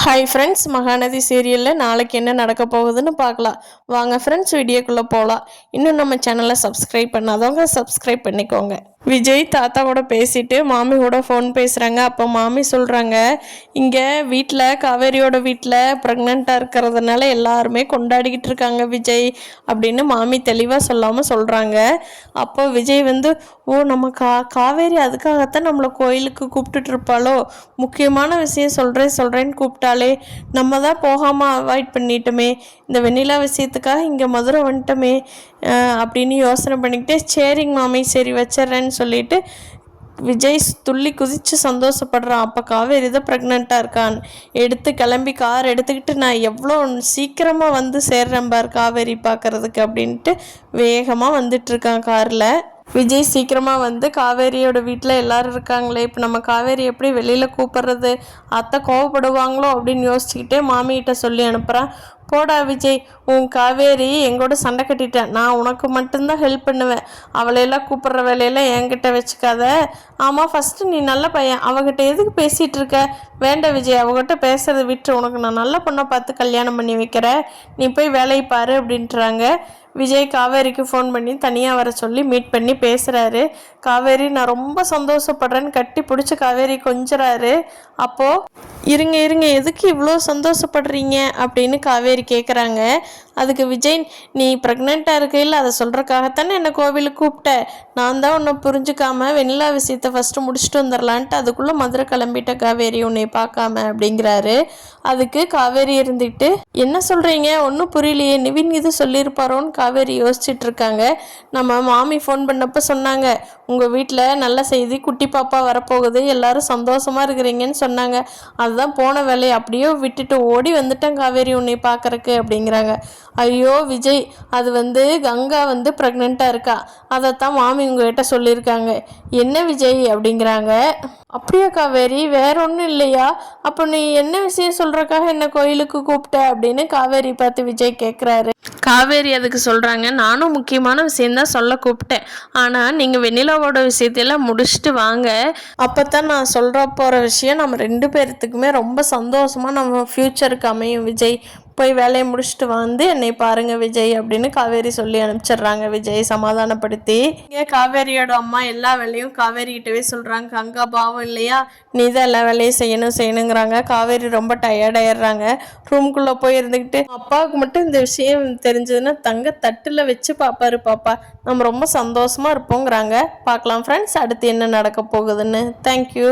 Hi friends, Mahanadi சீரியலில் நாளைக்கு என்ன நடக்க போகுதுன்னு பார்க்கலாம். வாங்க ஃப்ரெண்ட்ஸ், வீடியோக்குள்ளே போகலாம். இன்னும் நம்ம சேனலை சப்ஸ்கிரைப் பண்ணாதவங்க சப்ஸ்கிரைப் பண்ணிக்கோங்க. விஜய் தாத்தா கூட பேசிட்டு மாமி கூட ஃபோன் பேசுகிறாங்க. அப்போ மாமி சொல்கிறாங்க, இங்கே வீட்டில் காவேரியோட வீட்டில் ப்ரெக்னெண்ட்டாக இருக்கிறதுனால எல்லாருமே கொண்டாடிக்கிட்டு இருக்காங்க விஜய் அப்படின்னு மாமி தெளிவாக சொல்லாமல் சொல்கிறாங்க. அப்போ விஜய் வந்து, ஓ நம்ம காவேரி அதுக்காகத்தான் நம்மளை கோயிலுக்கு கூப்பிட்டுட்டு இருப்பாளோ, முக்கியமான விஷயம் சொல்கிறேன்னு கூப்பிட்டாலே நம்ம தான் போகாமல் அவாய்ட் பண்ணிட்டோமே, இந்த வெண்ணிலா விஷயத்துக்காக இங்கே மதுரை வந்துட்டோமே அப்படின்னு யோசனை பண்ணிக்கிட்டே, சரிங்க மாமி சரி வச்சிட்றேன்னு சொல்லிட்டு விஜய் துள்ளி குதித்து சந்தோஷப்படுறான். அப்போ காவேரி தான் ப்ரெக்னெண்ட்டாக இருக்கான். எடுத்து கிளம்பி கார் எடுத்துக்கிட்டு நான் எவ்வளோ சீக்கிரமாக வந்து சேர்றேன் பார் காவேரி பார்க்குறதுக்கு அப்படின்ட்டு வேகமாக வந்துட்டுருக்கான் காரில். விஜய் சீக்கிரமாக வந்து காவேரியோட வீட்டில் எல்லோரும் இருக்காங்களே, இப்போ நம்ம காவேரி எப்படி வெளியில் கூப்பிட்றது, அத்தை கோவப்படுவாங்களோ அப்படின்னு யோசிச்சுக்கிட்டே மாமிகிட்ட சொல்லி அனுப்புகிறான். போடா விஜய், உன் காவேரி எங்கூட சண்டை கட்டிட்டேன், நான் உனக்கு மட்டும்தான் ஹெல்ப் பண்ணுவேன், அவளையெல்லாம் கூப்பிட்ற வேலையெல்லாம் என்கிட்ட வச்சுக்காத. ஆமாம், ஃபஸ்ட்டு நீ நல்ல பையன், அவகிட்ட எதுக்கு பேசிகிட்டு இருக்க? வேண்டாம் விஜய், அவகிட்ட பேசுறதை விட்டு உனக்கு நான் நல்ல பொண்ணை பார்த்து கல்யாணம் பண்ணி வைக்கிறேன், நீ போய் வேலையை பாரு அப்படின்ட்டுறாங்க. விஜய் காவேரிக்கு ஃபோன் பண்ணி தனியாக வர சொல்லி மீட் பண்ணி பேசுகிறாரு. காவேரி நான் ரொம்ப சந்தோஷப்படுறேன்னு கட்டி பிடிச்சி காவேரி கொஞ்சறாரு. அப்போது இருங்க எதுக்கு இவ்வளோ சந்தோஷப்படுறீங்க அப்படின்னு காவேரி கேட்குறாங்க. அதுக்கு விஜய், நீ ப்ரெக்னெண்ட்டாக இருக்கையில் அதை சொல்கிறக்காகத்தானே என்னை கோவிலுக்கு கூப்பிட்ட, நான் தான் உன்னை புரிஞ்சுக்காம வெண்ணிலா விஷயத்தை ஃபஸ்ட்டு முடிச்சுட்டு வந்துடலான்ட்டு அதுக்குள்ளே மதுரை கிளம்பிட்ட காவேரி உன்னை பார்க்காம அப்படிங்கிறாரு. அதுக்கு காவேரி இருந்துக்கிட்டு, என்ன சொல்கிறீங்க ஒன்றும் புரியலையே, நிவின் இது சொல்லியிருப்பாரோன்னு காவேரி யோசிச்சுட்டு இருக்காங்க. நம்ம மாமி ஃபோன் பண்ணப்போ சொன்னாங்க, உங்கள் வீட்டில் நல்ல செய்தி, குட்டி பாப்பா வரப்போகுது, எல்லாரும் சந்தோஷமாக இருக்கிறீங்கன்னு சொன்னாங்க, அதுதான் போன வேலையை அப்படியே விட்டுட்டு ஓடி வந்துட்டேன் காவேரி உன்னை பார்க்குறக்கு அப்படிங்கிறாங்க. ஐயோ விஜய், அது வந்து கங்கா வந்து ப்ரெக்னெண்ட்டாக இருக்கா, அதைத்தான் மாமி உங்ககிட்ட சொல்லியிருக்காங்க. என்ன விஜய் அப்படிங்கிறாங்க. அப்படியா காவேரி, வேற ஒன்றும் இல்லையா? அப்போ நீ என்ன விஷயம் சொல்கிறக்காக என்ன கோயிலுக்கு கூப்பிட்ட அப்படின்னு காவேரி பார்த்து விஜய் கேட்குறாரு. காவேரி அதுக்கு சொல்கிறாங்க, நானும் முக்கியமான விஷயந்தான் சொல்ல கூப்பிட்டேன், ஆனால் நீங்கள் வெண்ணிலாவோட விஷயத்தையெல்லாம் முடிச்சுட்டு வாங்க, அப்போ தான் நான் சொல்கிற போகிற விஷயம் நம்ம 2 பேர்த்துக்குமே ரொம்ப சந்தோஷமாக நம்ம ஃப்யூச்சருக்கு அமையும் விஜய், போய் வேலையை முடிச்சுட்டு வந்து என்னை பாருங்கள் விஜய் அப்படின்னு காவேரி சொல்லி அனுப்பிச்சிடுறாங்க. விஜய் சமாதானப்படுத்தி. இங்கே காவேரியோட அம்மா எல்லா வேலையும் காவேரிகிட்டவே சொல்கிறாங்க. கங்கா பாவம் இல்லையா, நீ தான் எல்லா வேலையும் செய்யணுங்கிறாங்க. காவேரி ரொம்ப டயர்டாயிடுறாங்க. ரூம்குள்ளே போய் இருந்துக்கிட்டு, அப்பாவுக்கு மட்டும் இந்த விஷயம் தெரிஞ்சதுன்னா தங்க தட்டில் வச்சு பாப்பாரு பாப்பா, நம்ம ரொம்ப சந்தோஷமாக இருப்போங்கிறாங்க. பார்க்கலாம் ஃப்ரெண்ட்ஸ், அடுத்து என்ன நடக்க போகுதுன்னு. தேங்க்யூ.